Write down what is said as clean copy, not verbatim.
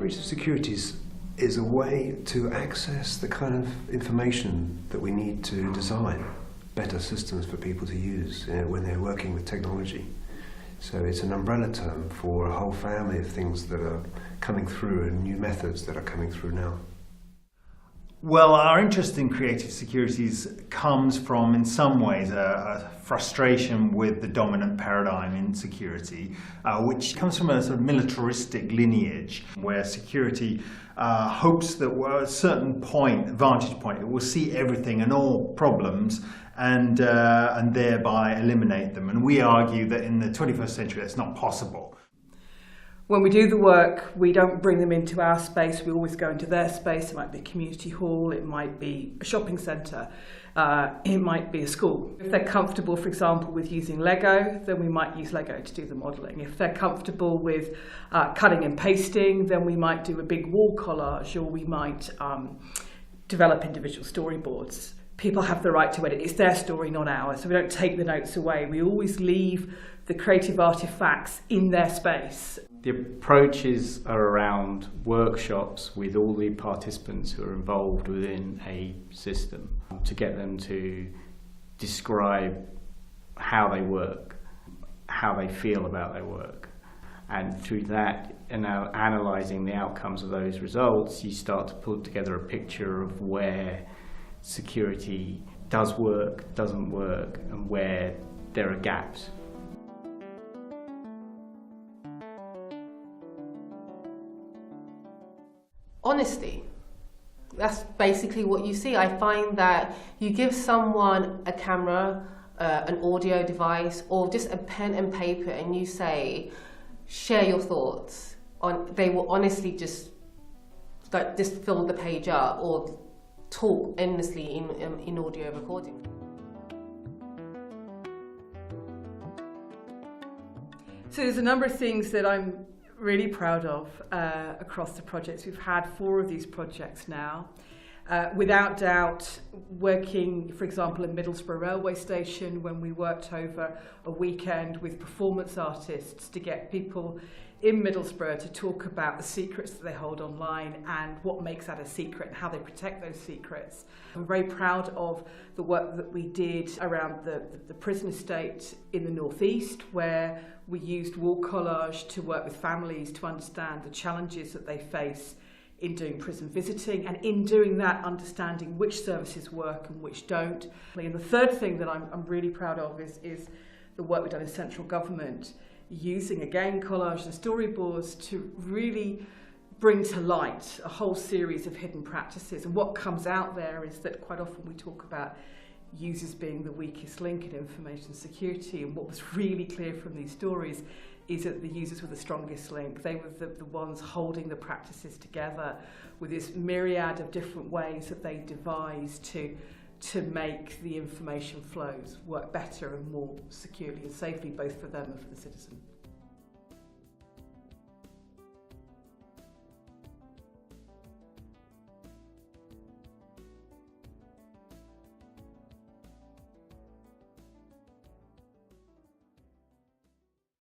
Creative Securities is a way to access the kind of information that we need to design better systems for people to use when they're working with technology. So it's an umbrella term for a whole family of things that are coming through and new methods that are coming through now. Well, our interest in Creative Securities comes from, in some ways, a frustration with the dominant paradigm in security, which comes from a sort of militaristic lineage where security hopes that at a certain vantage point, it will see everything and all problems and thereby eliminate them. And we argue that in the 21st century that's not possible. When we do the work, we don't bring them into our space, we always go into their space. It might be a community hall, it might be a shopping centre, it might be a school. If they're comfortable, for example, with using Lego, then we might use Lego to do the modelling. If they're comfortable with cutting and pasting, then we might do a big wall collage, or we might develop individual storyboards. People have the right to edit. It's their story, not ours, so we don't take the notes away. We always leave the creative artefacts in their space. The approaches are around workshops with all the participants who are involved within a system to get them to describe how they work, how they feel about their work. And through that, and now analysing the outcomes of those results, you start to put together a picture of where security does work, doesn't work, and where there are gaps. Honesty. That's basically what you see. I find that you give someone a camera, an audio device, or just a pen and paper, and you say, share your thoughts. They will honestly just fill the page up or talk endlessly in audio recording. So there's a number of things that I'm really proud of across the projects. We've had 4 of these projects now. Without doubt, working, for example, in Middlesbrough railway station, when we worked over a weekend with performance artists to get people in Middlesbrough to talk about the secrets that they hold online and what makes that a secret and how they protect those secrets. I'm very proud of the work that we did around the prison estate in the northeast, where we used wall collage to work with families to understand the challenges that they face in doing prison visiting, and in doing that, understanding which services work and which don't. And the third thing that I'm really proud of is the work we've done in central government, using again collage and storyboards to really bring to light a whole series of hidden practices. And what comes out there is that quite often we talk about users being the weakest link in information security, and what was really clear from these stories is that the users were the strongest link. They were the ones holding the practices together with this myriad of different ways that they devised to make the information flows work better and more securely and safely, both for them and for the citizen.